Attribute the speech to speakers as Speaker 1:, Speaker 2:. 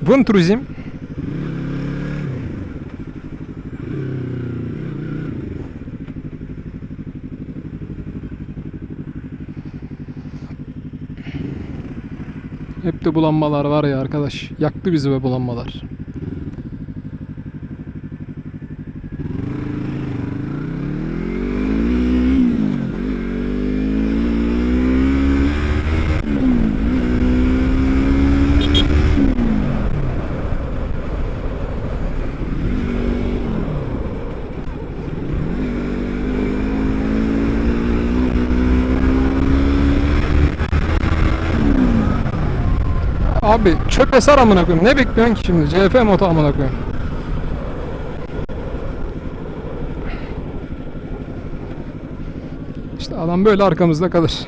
Speaker 1: Bun turizm. Hep de bulanmalar var ya arkadaş. Yaktı bizi be bulanmalar. Abi çöpe sar amına koyayım. Ne bekliyorsun ki şimdi? CF moto amına koyayım. İşte adam böyle arkamızda kalır.